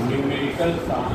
numerical sum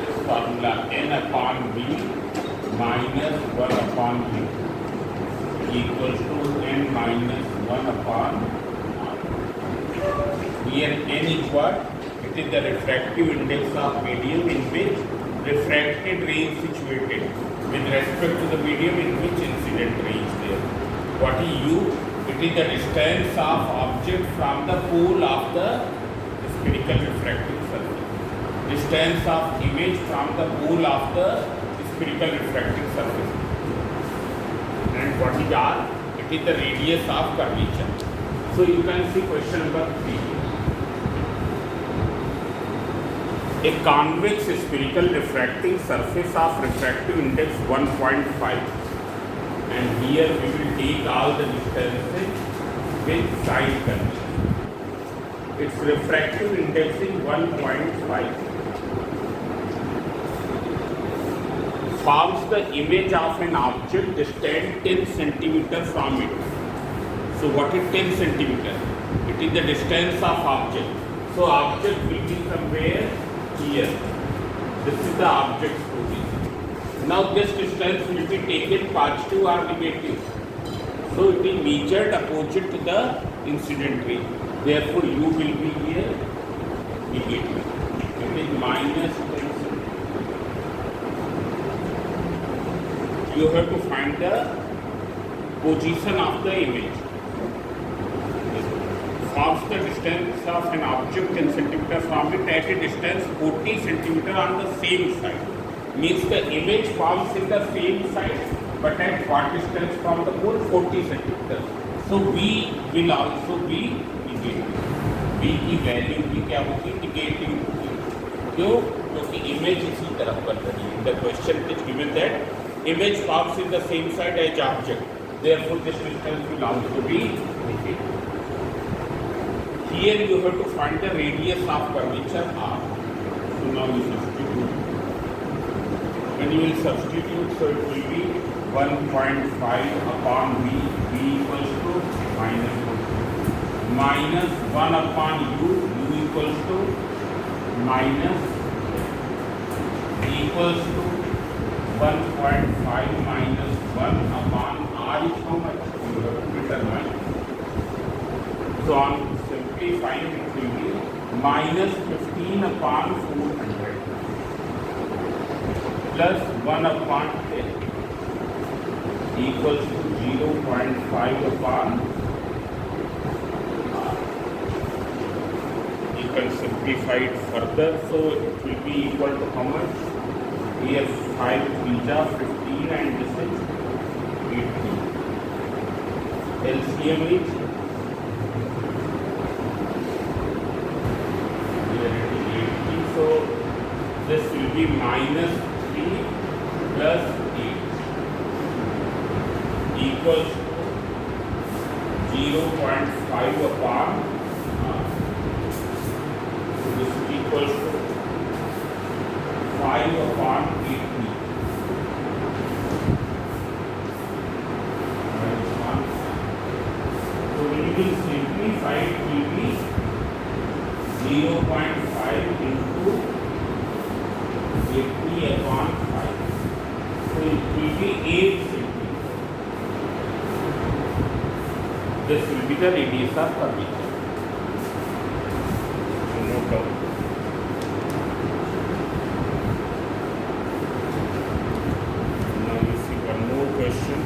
is formula n upon b minus 1 upon b equals to n minus 1 upon r. Here n is what? It is the refractive index of medium in which refracted ray is situated with respect to the medium in which incident ray is there. What is u? It is the distance of object from the pole of the spherical refractive surface. Distance of image from the pole of the spherical refractive surface. And what is r? It is the radius of curvature. So you can see question number 3. A convex spherical refracting surface of refractive index 1.5, and here we will take all the distances with side condition. Its refractive index is 1.5. Forms the image of an object distant 10 cm from it. So what is 10 cm? It is the distance of object. So object will be somewhere here. This is the object position. Now this distance will be taken positive or negative. So it is measured opposite to the incident ray. Therefore u will be here negative. It is minus 10 cm. You have to find the position of the image. Forms the distance of an object in centimeter from it at a distance 40 centimeter on the same side. Means the image forms in the same side, but at what distance from the pole? 40 centimeter. So V will also be negative. V की value भी क्या होगी? Negative होगी. क्यों? क्योंकि image इसी तरफ बढ़ रही है. The question is given that image forms in the same side as object. Therefore, this distance will also be negative. Here you have to find the radius of curvature r. So now you substitute. When you will substitute, so it will be 1.5 upon v. V equals to minus 1 upon u. U equals to minus equals to 1.5 minus 1 upon r is how much? You have to determine. So on simplifying it will be minus 15 upon 400 plus 1 upon 10 equals to 0.5 upon r. You can simplify it further, so it will be equal to how much? Here 5 3 15 and this is 18. LCM is so this will be minus 3 plus 8 equals to 0.5 upon r. So this is equals to 5 upon 18. So when you will simplify it will be 0.5 into 80 upon 5. So it will be 8 centimeters. This will be the radius of curvature. So note down. Now you see one more question.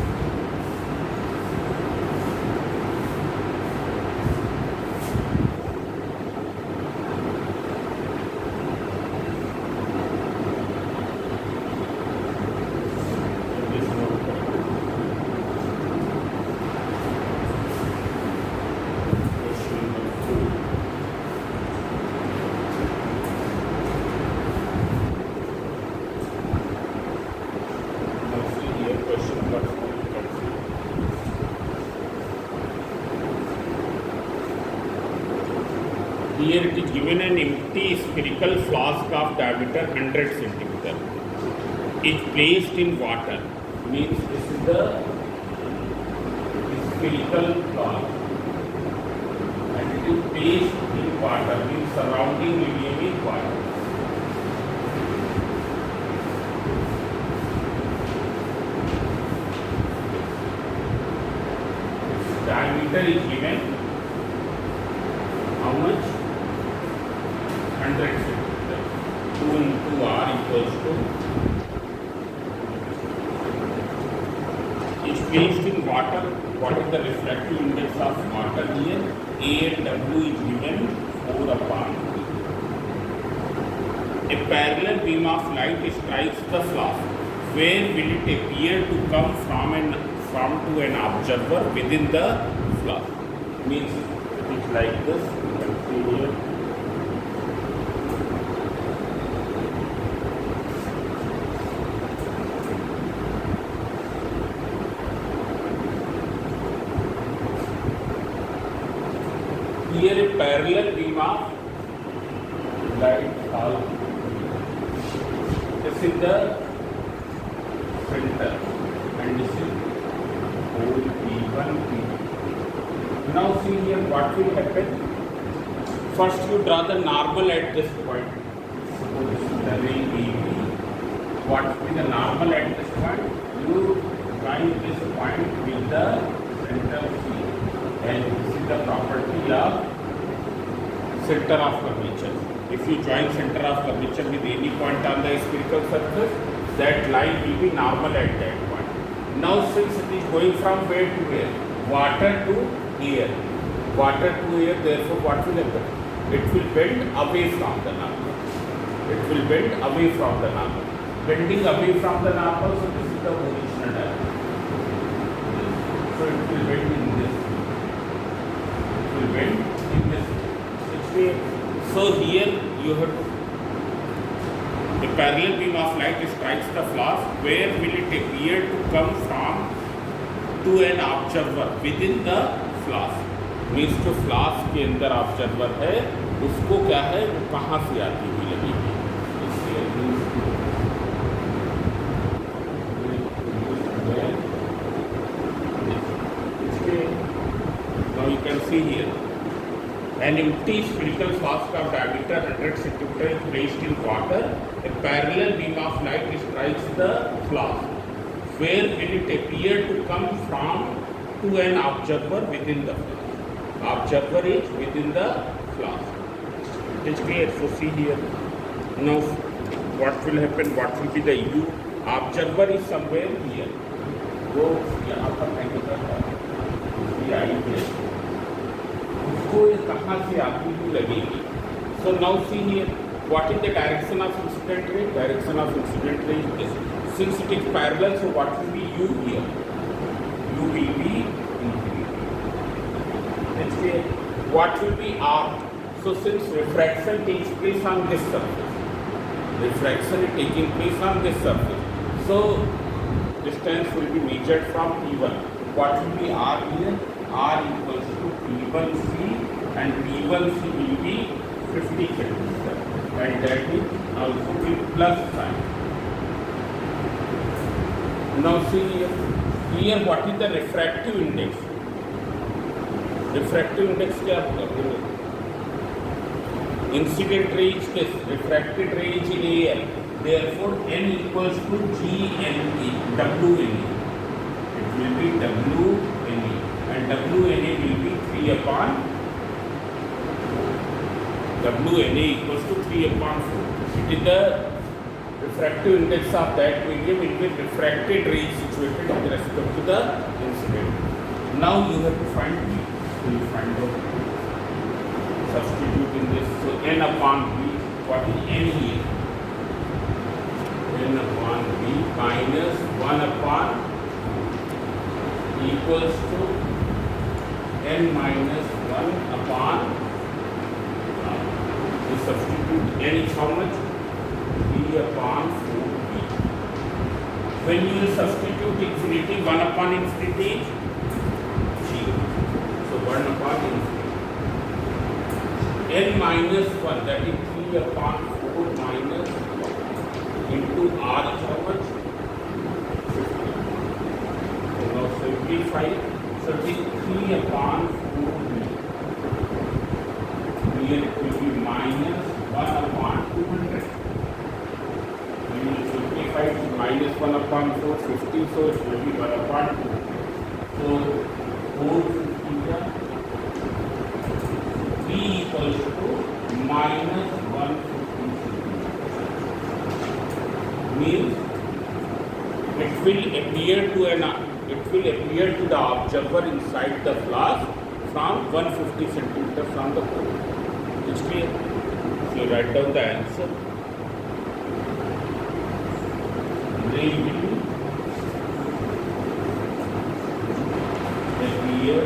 Here it is given an empty spherical flask of diameter 100 cm is placed in water means this is the spherical cloth and it is placed in water, means surrounding medium is water. Diameter is given how much? 100 centimeter. 2 into r equals to is placed in water. What is the refractive index of water here? A and W is given 4 upon 3. A parallel beam of light strikes the flask. Where will it appear to come from to an observer within the flask? Means it is like this. You can see here. Here a parallel beam of light falls. This is the center and this is hole P1, P2. Now see here what will happen. First you draw the normal at this point. Suppose this is the ray AB. What will be the normal at this point? You join this point with the center C. And this is the property of center of curvature. If you join center of curvature with any point on the spherical surface, that line will be normal at that point. Now since it is going from where to where? Water to air. Water to air, therefore what will happen? It will bend away from the normal. It will bend away from the normal. Bending away from the normal, so this is the original direction. So it will bend in this. Bend in this. So here you have a parallel beam of light strikes the flask. Where will it appear to come from to an observer within the flask? Means जो flask के अंदर observer है उसको क्या है, वो कहाँ से आती हुई लगेगी. Now you can see here an empty spherical flask of diameter 100 cm is placed in water. A parallel beam of light strikes the flask. Where will it appear to come from to an observer within the flask? Observer is within the flask. It is clear. So see here. Now what will happen? What will be the U? Observer is somewhere here. वो यहाँ पर उसको कहाँ से आती हुई लगेगी. So now see here, what is the direction of incident ray? Direction of incident ray is this. Since it is parallel, so what will be U here? U will be infinity. Next here, what will be R? So since refraction takes place on this surface, refraction is taking place on this surface. So distance will be measured from P1. What will be R here? R equals to P1C and P1C will be 50 centimeter and that is also with plus sign. Now see here what is the refractive index? Refractive index क्या होगा? Incident ray is this, refracted ray is AL. Therefore N equals to GNE, WNE. It will be WNE and WNE will be 3 upon WNA equals to 3 upon 4. It is the refractive index of that medium in which refracted ray is situated with respect to the incident. Now you have to find B. So you find out, substitute in this. So N upon B, what is N here? N upon B minus 1 upon equals to N minus 1 upon substitute N is how much? B upon 4B. When you will substitute infinity, 1 upon infinity is 0. So 1 upon infinity. N minus 1, that is 3 upon 4 minus into R is how much? 50. simplify. So it is 3 upon 4b. Here it will be minus 1 upon 200. We will simplify to minus 1 upon 450, so it will be 1 upon 2. So 450 b equals to minus 150 means it will appear to the observer inside the flask from 150 centimeter from the pole. It's clear. So write down the answer. They will appear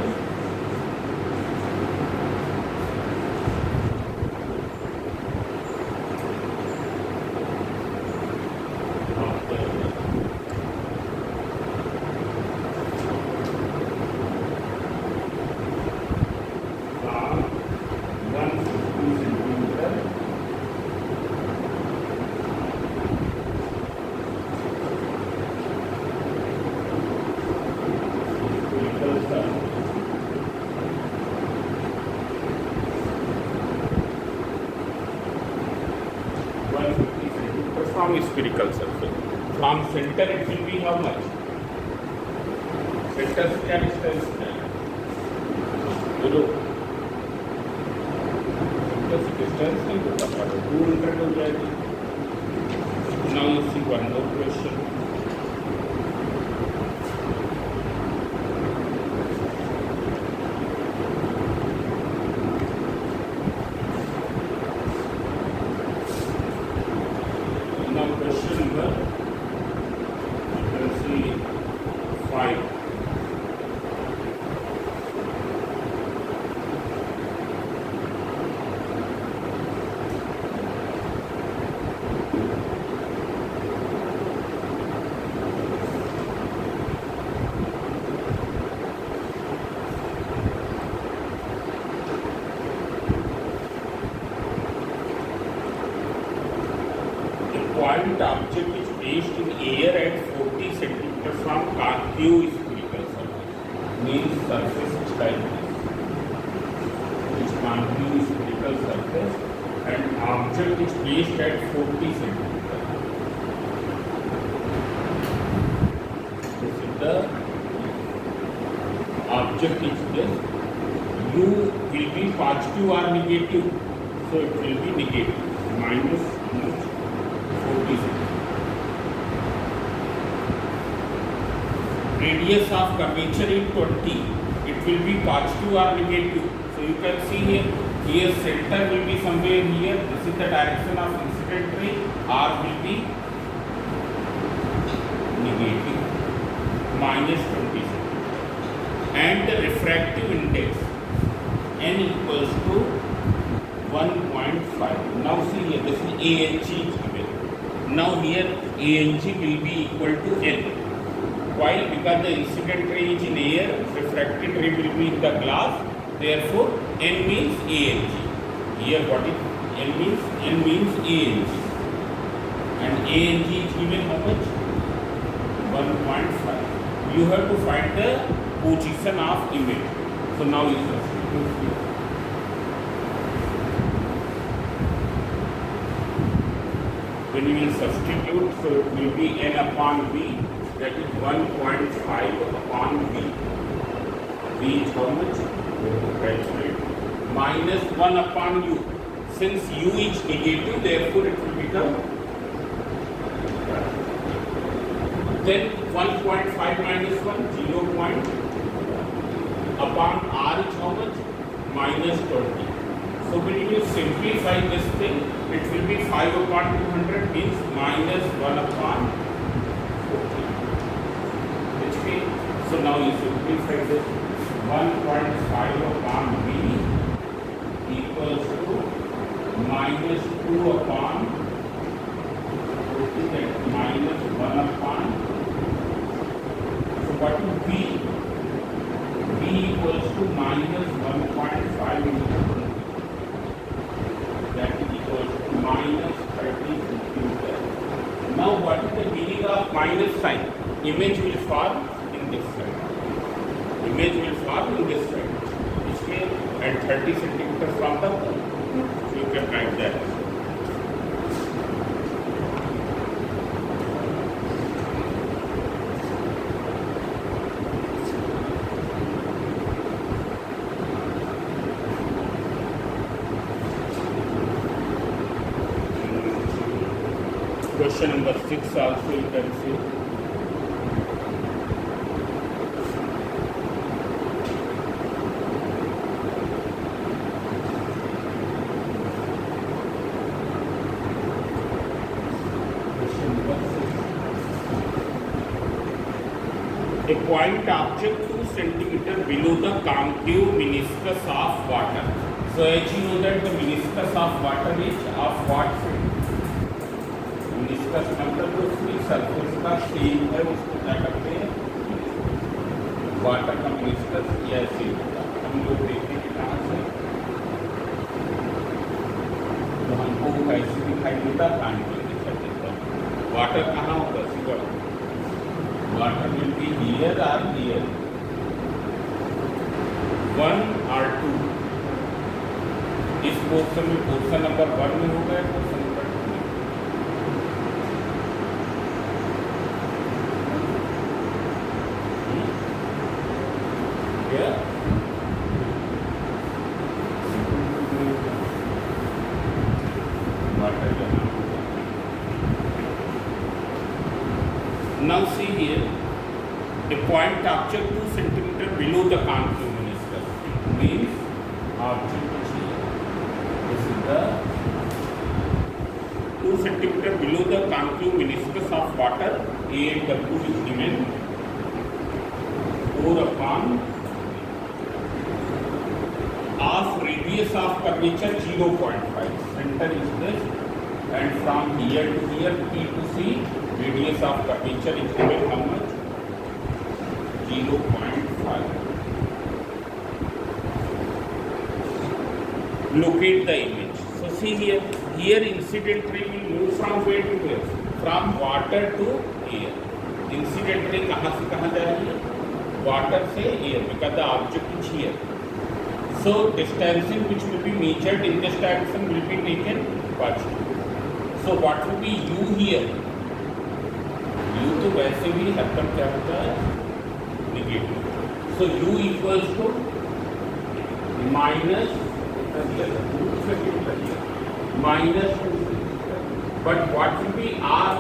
from spherical surface. From center it will be how much? Center क्या distance है? बोलो. Center distance नहीं होता पर 200 हो जाएगी. Now you see one more question. Point object is placed in air at 40 centimeters from Q spherical surface. Means surface is like this. It's Q spherical surface and object is placed at 40 centimeters. This is the object is placed. U will be positive or negative. So it will be negative. Minus 40. Radius of curvature is 20. It will be positive or negative. So you can see here center will be somewhere here. This is the direction of incident ray. R will be negative, minus 20. And the refractive index n equals to 1.5. Now see here, this is ANG is given. Now here ANG will be equal to n. Why? Because the incident ray is in air, refracted ray will be in the glass. Therefore, n means ANG. Here what is n means? N means ANG. And ANG is given how much? 1.5. You have to find the position of image. So now you substitute here. When you will substitute, so it will be n upon v, that is 1.5 upon v. V is how much? Calculate. Minus 1 upon u. Since u is negative, therefore it will become. Then 1.5 minus 1, 0. Upon r is how much? Minus 20. So when you simplify this thing, it will be 5 upon 200 means minus 1 upon 40. So now you simplify this. 1.5 upon v equals to minus 2 upon 40, that minus 1 upon. So what is v? V equals to minus 1.5 into 20. That is equals to minus 30 centimeters. Now what is the meaning of minus sign? Image will fall in this side. image will form in this side. And 30 centimeters from the pole. You can write that. Question number 6 also you can see. A point object 2 centimeter below the concave meniscus of water. So as you know that the meniscus of water is of what shape? Meniscus मतलब तो उसकी surface का shape है, उसको क्या करते हैं? Water का meniscus यह शेप होता है. हम लोग देखते हैं कहाँ से? तो हमको कैसे दिखाई देता? कांटिव दिखाई देता. वाटर कहाँ होगा? सिर्फ water will be here or here, 1 or 2. इस पोर्शन में पोर्शन नंबर 1 में होगा या पोर्शन नंबर 2 में? क्या वाटर यहाँ होगा. Now see here, a point object 2 centimeter below the concave meniscus means object is here. This is the 2 centimeter below the concave meniscus of water. A and W is given 4 upon of radius of curvature 0.5. Center is this, and from here to here P to C. Radius of curvature is given how much? 0.5. Locate the image. So see here. Here incident ray will move from where to where? From water to air. Incident ray कहाँ से कहाँ जा रही है? Water से air. Because the object is here. So distancing which will be measured in this direction will be taken positive. So what will be U here? U तो वैसे भी हर पर क्या होता है? Negative. So U equals to minus minus 2. But what will be R?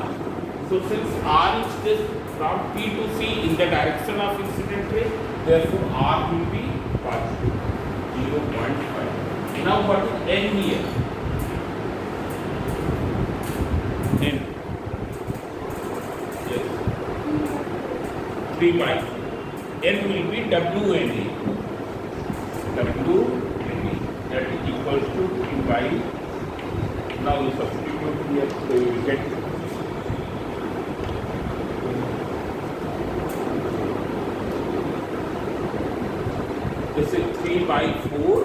So since R is this from P to C in the direction of incident ray, therefore R will be positive, 0.5. Now what is N here? N. 3 by N will be WNA. WNA, that is equals to 3 by. Now you substitute here, so you will get this is 3 by 4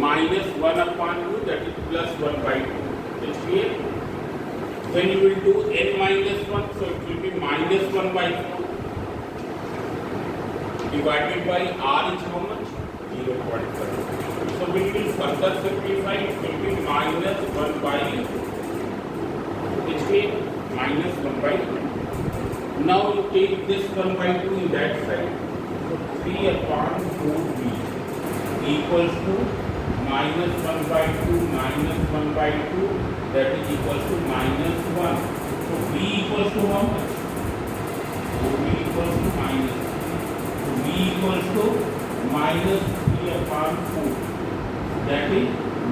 minus 1 upon 2, that is plus 1 by 2. It's clear? Then you will do n minus 1, so it will be minus 1 by 4 divided by r is how much? 0.5. So we will further simplify, it will be minus 1 by, it's minus 1 by 2. Now you take this 1 by 2 in that side, so 3 upon 4b equals to minus 1 by 2 minus 1 by 2, that is equals to minus 1. So b equals to how much? So b equals to minus. So b equals to minus 3 upon 4, that is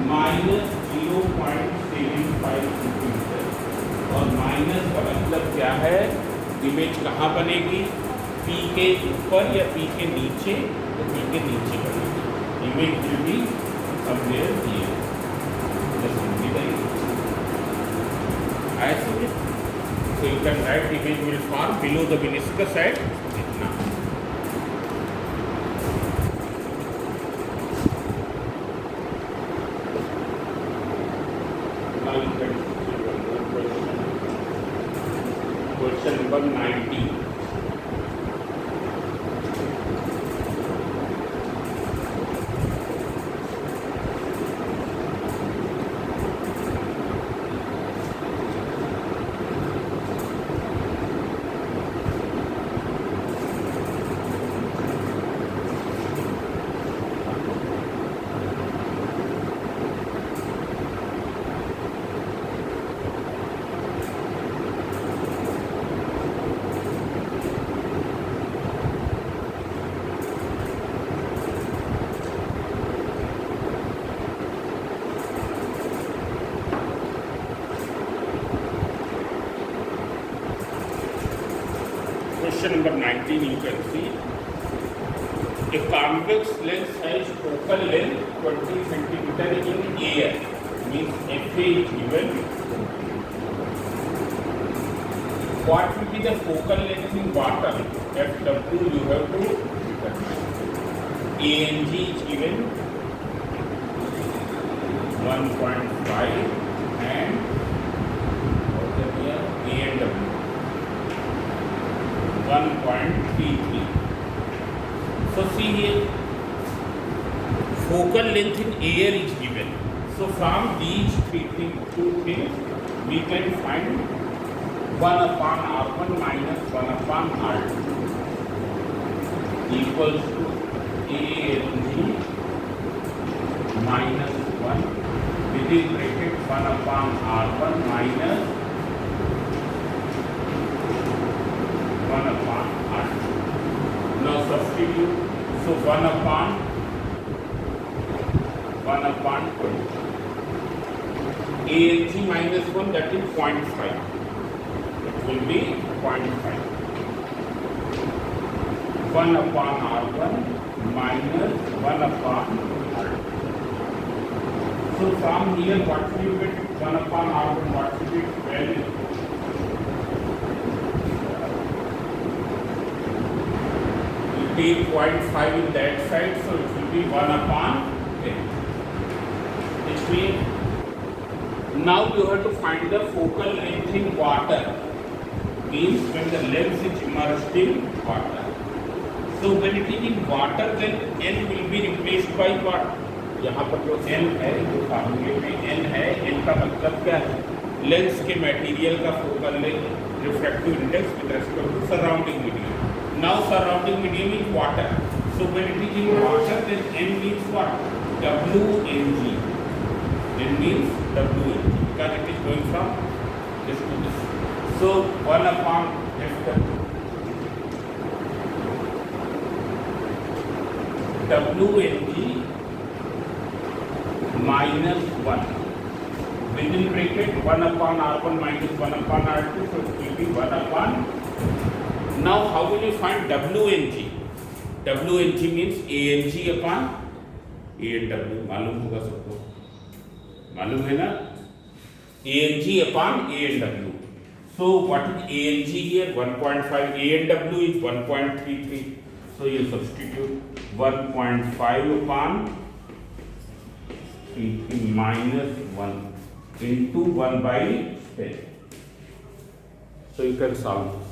minus 0.75 centimeter. और minus का मतलब क्या है? Image कहाँ बनेगी? P के ऊपर या P के नीचे? तो P के नीचे बनेगी. Image will be somewhere here. Just only the image. I see it. So you can write image will form below the meniscus at itna. Now you can see one more question. Question number 19. Question number 19, you can see a convex lens has focal length 20 centimeter in air, means FA is given. What will be the focal length in water? FW you have to determine. ANG is given 1.5 and ANW 1.33. So see here, focal length in air is given. So from these two things, we can find 1 upon R1 minus 1 upon R2 equals to ANG minus 1 within bracket 1 upon R1 minus 1 upon R2. Now substitute. So 1 upon 20. ANG minus 1, that is 0.5. It will be 0.5. 1 upon R1 minus 1 upon R2. So from here, what will you get? 1 upon R1, what will be 12? Take 0.5 in that side, so it will be 1 upon 10. Which means now you have to find the focal length in water. Means when the lens is immersed in water. So when it is in water, then n will be replaced by what? यहाँ पर जो n है, जो फार्मूले में n है, n का मतलब क्या है? लेंस के मटेरियल का focal length, refractive index with respect to surrounding medium. Now surrounding medium is water. So when it is in water, then n means what? WNG. N means WNG because it is going from this to this. So 1 upon FW. WNG minus 1. Within bracket 1 upon R1 minus 1 upon R2. So it will be 1 upon. Now how will you find WNG? WNG means ANG upon ANW. मालूम होगा सबको, मालूम है ना? ANG upon ANW. So what is ANG here? 1.5. ANW is 1.33. So you substitute 1.5 upon 33 minus 1 into 1 by 10. So you can solve this.